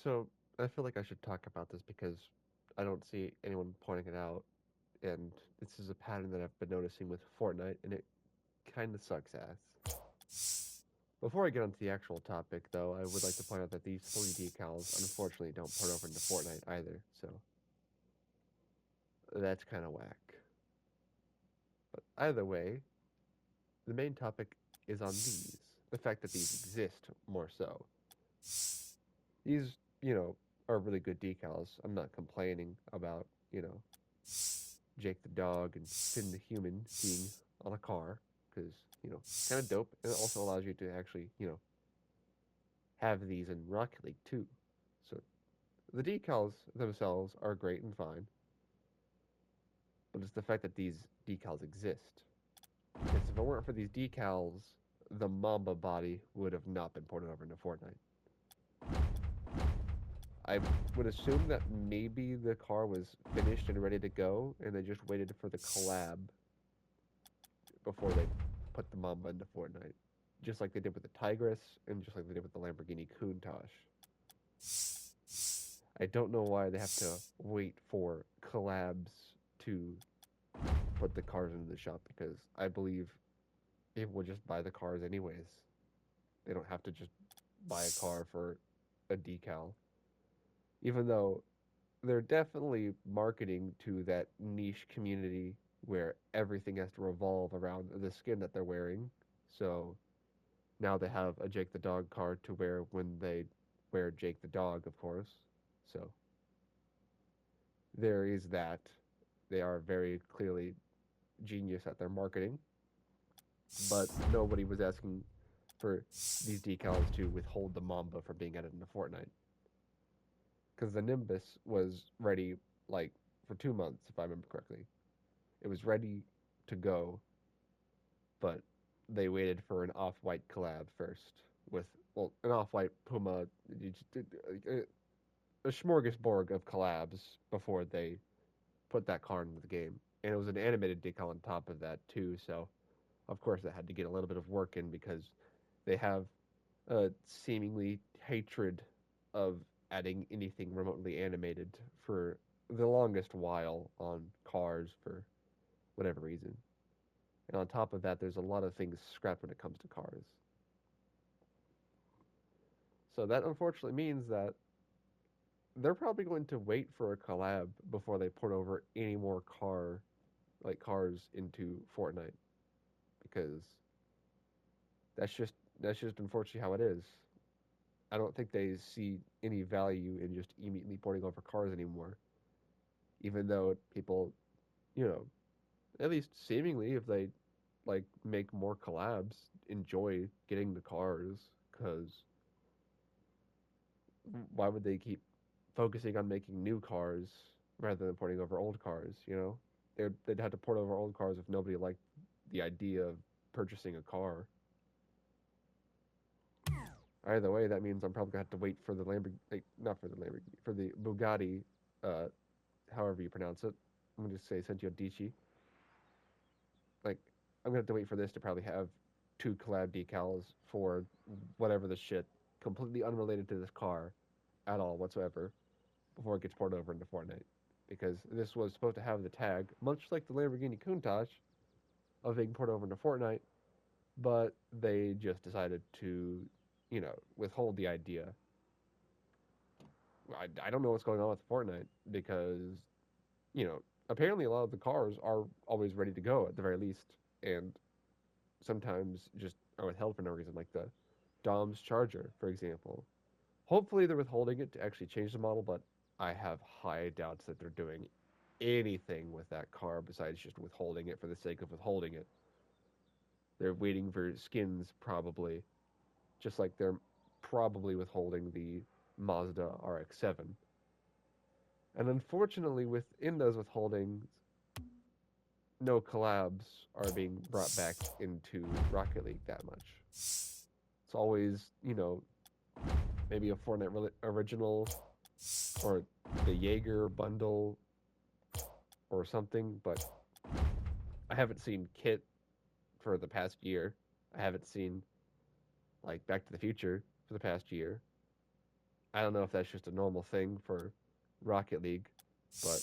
So I feel like I should talk about this because I don't see anyone pointing it out, and this is a pattern that I've been noticing with Fortnite, and it kind of sucks ass. Before I get onto the actual topic, though, I would like to point out that these three decals unfortunately don't port over into Fortnite either, so that's kind of whack. But either way, the main topic is on these. The fact that these exist, more so. These, are really good decals. I'm not complaining about, Jake the dog and Finn the human being on a car because kind of dope, and it also allows you to actually have these in Rocket League too. So the decals themselves are great and fine, but it's the fact that these decals exist. Because if it weren't for these decals, the Mamba body would have not been ported over into Fortnite. I would assume that maybe the car was finished and ready to go, and they just waited for the collab before they put the Mamba into Fortnite. Just like they did with the Tigris, and just like they did with the Lamborghini Countach. I don't know why they have to wait for collabs to put the cars into the shop, because I believe people would just buy the cars anyways. They don't have to just buy a car for a decal. Even though they're definitely marketing to that niche community where everything has to revolve around the skin that they're wearing. So now they have a Jake the Dog card to wear when they wear Jake the Dog, of course. So there is that. They are very clearly genius at their marketing, but nobody was asking for these decals to withhold the Mamba from being added into Fortnite. Because the Nimbus was ready, like, for 2 months, if I remember correctly. It was ready to go, but they waited for an off-white collab first with, well, an off-white Puma, a smorgasbord of collabs before they put that card into the game. And it was an animated decal on top of that too, so of course it had to get a little bit of work in because they have a seemingly hatred of adding anything remotely animated for the longest while on cars for whatever reason. And on top of that, there's a lot of things scrapped when it comes to cars. So that unfortunately means that they're probably going to wait for a collab before they port over any more cars into Fortnite because that's just unfortunately how it is. I don't think they see any value in just immediately porting over cars anymore. Even though people, you know, at least seemingly, if they make more collabs, enjoy getting the cars, because why would they keep focusing on making new cars rather than porting over old cars? They'd have to port over old cars if nobody liked the idea of purchasing a car. Either way, that means I'm probably gonna have to wait for the Lamborghini, like, not for the Lamborghini, for the Bugatti, uh, however you pronounce it. I'm gonna just say Sentio Dici. Like, I'm gonna have to wait for this to probably have two collab decals for whatever the shit, completely unrelated to this car at all whatsoever, before it gets ported over into Fortnite. Because this was supposed to have the tag, much like the Lamborghini Countach, of being ported over into Fortnite, but they just decided to, withhold the idea. I don't know what's going on with Fortnite because, apparently a lot of the cars are always ready to go at the very least, and sometimes just are withheld for no reason, like the Dom's Charger, for example. Hopefully they're withholding it to actually change the model, but I have high doubts that they're doing anything with that car besides just withholding it for the sake of withholding it. They're waiting for skins, probably, just like they're probably withholding the Mazda RX-7. And unfortunately, within those withholdings, no collabs are being brought back into Rocket League that much. It's always, maybe a Fortnite original or the Jaeger bundle or something, but I haven't seen Kit for the past year. I haven't seen, like, Back to the Future for the past year. I don't know if that's just a normal thing for Rocket League, but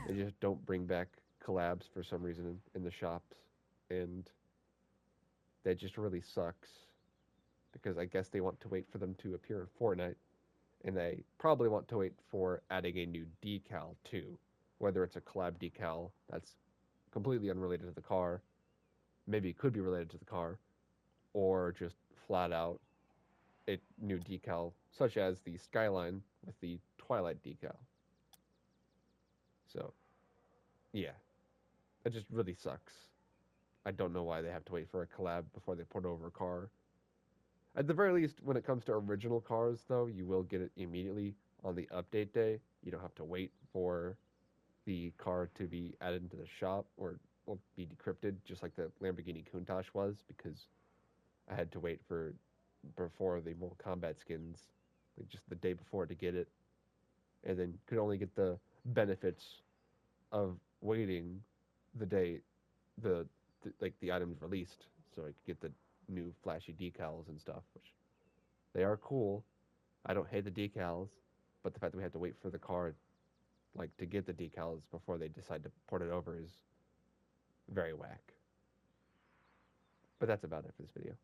they just don't bring back collabs for some reason in the shops, and that just really sucks because I guess they want to wait for them to appear in Fortnite, and they probably want to wait for adding a new decal too, whether it's a collab decal that's completely unrelated to the car, maybe it could be related to the car, or just flat out a new decal, such as the Skyline with the Twilight decal. So, yeah, it just really sucks. I don't know why they have to wait for a collab before they port over a car. At the very least, when it comes to original cars, though, you will get it immediately on the update day. You don't have to wait for the car to be added into the shop or be decrypted, just like the Lamborghini Countach was, because I had to wait for before the Mortal Kombat skins, like just the day before to get it, and then could only get the benefits of waiting the day like the items released, so I could get the new flashy decals and stuff, which they are cool. I don't hate the decals, but the fact that we had to wait for the car like to get the decals before they decide to port it over is very whack. But that's about it for this video.